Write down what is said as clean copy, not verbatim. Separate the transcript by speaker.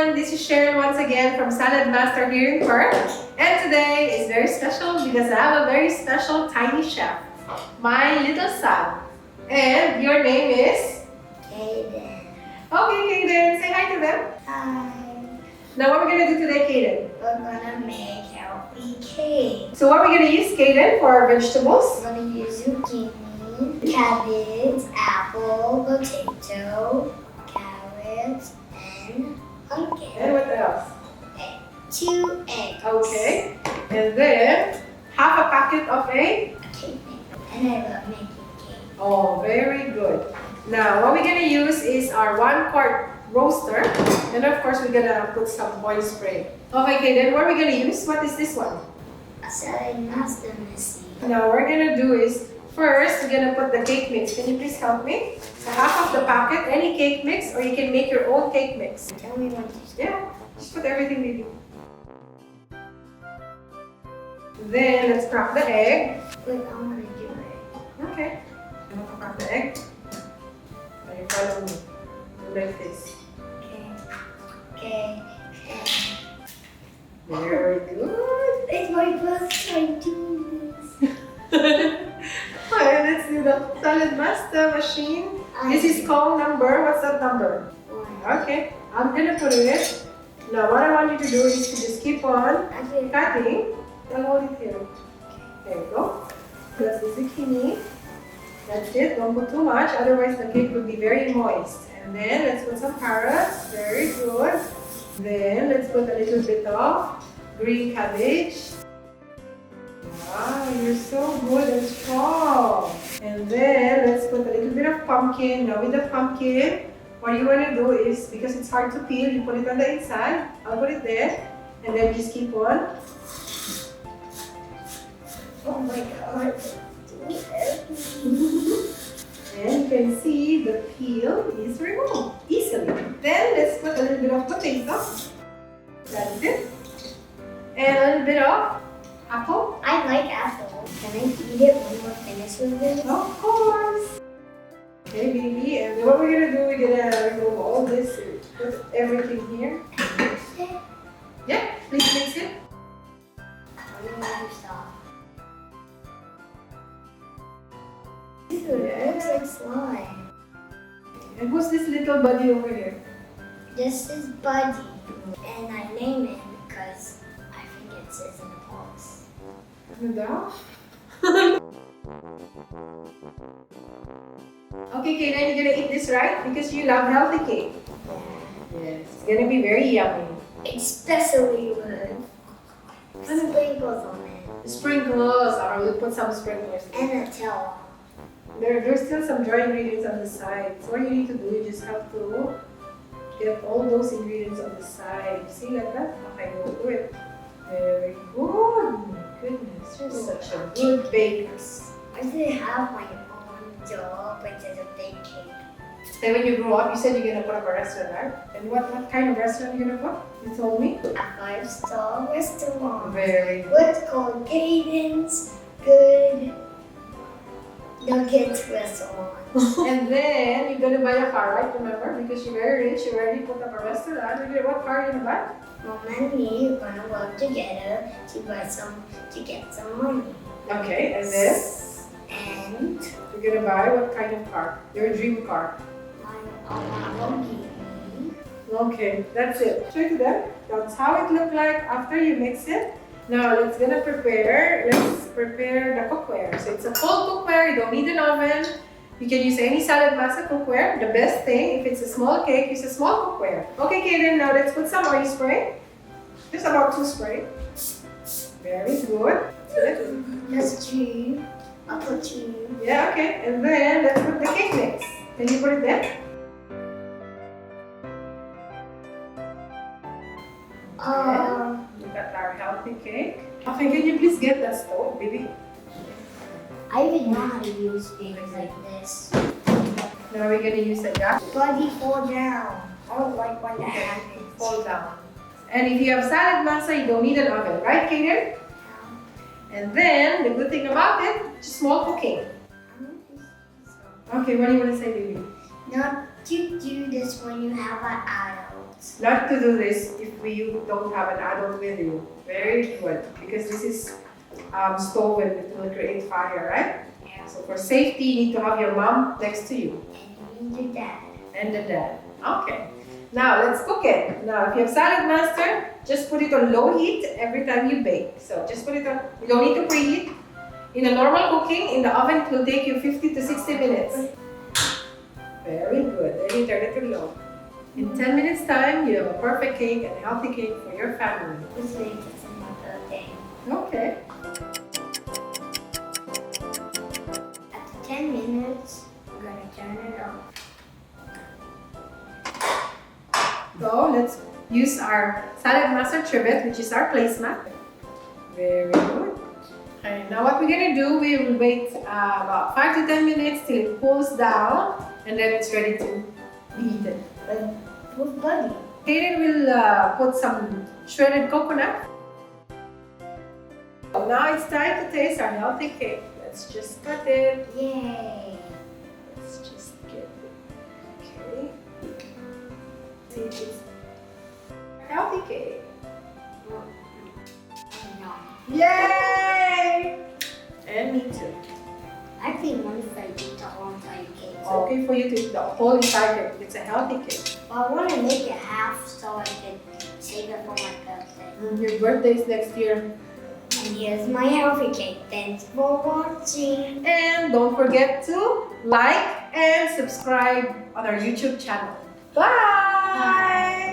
Speaker 1: everyone, this is Sharon once again from Saladmaster here in Perth. And today is very special because I have a very special tiny chef, my little son. And your name is?
Speaker 2: Cayden.
Speaker 1: Okay, Cayden, say hi to them.
Speaker 2: Hi.
Speaker 1: Now what we're going to do today, Cayden?
Speaker 2: We're gonna make healthy cake.
Speaker 1: So what we're going to use, Cayden, for our vegetables?
Speaker 2: We're gonna use zucchini, cabbage, apple, potato, carrots, and pumpkin.
Speaker 1: And what else?
Speaker 2: 2 eggs.
Speaker 1: Okay. And then half a packet of
Speaker 2: A cake maker. And I love making cake.
Speaker 1: Oh, very good. Now, what we're going to use is our 1-quart roaster. And of course, we're going to put some oil spray. Okay, then what are we going to use? What is this one?
Speaker 2: A Saladmaster machine.
Speaker 1: Now, what we're going to do is, first, we're going to put the cake mix. Can you please help me? So half of the packet, any cake mix, or you can make your own cake mix.
Speaker 2: Tell me what you
Speaker 1: Yeah, just put everything we do. Then, let's crack the egg.
Speaker 2: Wait, I wanna do it.
Speaker 1: Okay. I'm going to crack the egg. Now you follow me. Do like this.
Speaker 2: Okay.
Speaker 1: Very good.
Speaker 2: It's my first time doing this.
Speaker 1: Okay, let's do the Saladmaster machine. This is call number. What's that number? Okay, I'm gonna put it. Now, what I want you to do is to just keep on cutting. I'll hold it here. There we go. That's the zucchini. That's it. Don't put too much, otherwise the cake will be very moist. And then let's put some carrots. Very good. Then let's put a little bit of green cabbage. Wow, you're so good and strong. And then let's put a little bit of pumpkin. Now with the pumpkin, what you want to do is, because it's hard to peel, you put it on the inside. I'll put it there. And then just keep on.
Speaker 2: Oh my god.
Speaker 1: And you can see the peel is removed easily. Then let's put a little bit of potato. That's it. And a little bit of apple.
Speaker 2: I like apple. Can I eat it when we're finished with it?
Speaker 1: Of course. Okay, baby. And then what we're gonna do, we're gonna remove all this, put everything here. Yeah, please mix it.
Speaker 2: It looks like slime.
Speaker 1: And who's this little buddy over here?
Speaker 2: This is Buddy, and I name it because I think it says in the box.
Speaker 1: Down. Okay, Cayden, you're gonna eat this, right? Because you love healthy cake. Yes, it's gonna be very yummy.
Speaker 2: Especially with sprinkles on it.
Speaker 1: Sprinkles, or we'll put some sprinklers.
Speaker 2: And a towel.
Speaker 1: There's still some dry ingredients on the side. So what you need to do, you just have to get all those ingredients on the side. See like that? Okay, we'll do it. Very good. My goodness, you're such a good baker.
Speaker 2: I should have my own job instead of baking.
Speaker 1: And when you grow up, you said you're gonna put up a restaurant, right? And what kind of restaurant are you gonna put? You told me?
Speaker 2: A 5-star restaurant.
Speaker 1: Very good.
Speaker 2: What's called Cayden's Good Nuggets Restaurant.
Speaker 1: And then you're gonna buy a car, right? Remember? Because you're very rich, you already put up a restaurant. What car are you gonna buy?
Speaker 2: Mom and me are gonna work together to get some money.
Speaker 1: Okay, and then
Speaker 2: And
Speaker 1: you're gonna buy what kind of car? Your dream car.
Speaker 2: my mom will give me.
Speaker 1: Okay, that's it. Show it to them. That's how it look like after you mix it. Now let's prepare the cookware. So it's a full cookware, you don't need an oven. You can use any Saladmaster cookware. The best thing, if it's a small cake, use a small cookware. Okay, Cayden, now let's put some oil spray. Just about 2 spray. Very good.
Speaker 2: That's 2. I'll put 2.
Speaker 1: Yeah, okay. And then let's put the cake mix. Can you put it there? We got our healthy cake. Okay, can you please get that stove, baby?
Speaker 2: I even know how to use things like this.
Speaker 1: Now we're gonna use the gas.
Speaker 2: Buddy, fall down. I don't like when that happens.
Speaker 1: Fall down. And if you have Saladmaster, you don't need an oven, right, Cayden? And then the good thing about it, just small cooking. Okay, what do you want to say, baby?
Speaker 2: Not to do this when you have an adult.
Speaker 1: not to do this if you don't have an adult with you. Very good, because this is stove and it will create fire, right?
Speaker 2: Yeah.
Speaker 1: So for safety, you need to have your mom next to you.
Speaker 2: And your dad.
Speaker 1: And the dad. Okay. Now let's cook it. Now if you have Saladmaster, just put it on low heat every time you bake. So just put it on, you don't need to preheat. In a normal cooking, in the oven, it will take you 50 to 60 minutes. Very good. Then you turn it to low. In 10 minutes time, you have a perfect cake and a healthy cake for your family.
Speaker 2: This week is another day.
Speaker 1: Okay.
Speaker 2: After 10 minutes, I'm going to turn it off.
Speaker 1: So let's use our Saladmaster trivet, which is our placemat. Very good. And now what we're going to do, we will wait about 5 to 10 minutes till it cools down, and then it's ready to be eaten.
Speaker 2: But with Buddy.
Speaker 1: Cayden will put some shredded coconut. So now it's time to taste our healthy cake. Let's just cut it.
Speaker 2: Yay!
Speaker 1: Let's just get it. Okay. See if it's healthy cake.
Speaker 2: No.
Speaker 1: Yay! And me too.
Speaker 2: Actually, one if I eat the whole entire cake.
Speaker 1: Okay for you to eat the whole entire cake. It's a healthy cake.
Speaker 2: But I want to make it half so I can save it for my birthday.
Speaker 1: Your birthday is next year.
Speaker 2: And here's my healthy cake. Thanks for watching.
Speaker 1: And don't forget to like and subscribe on our YouTube channel. Bye!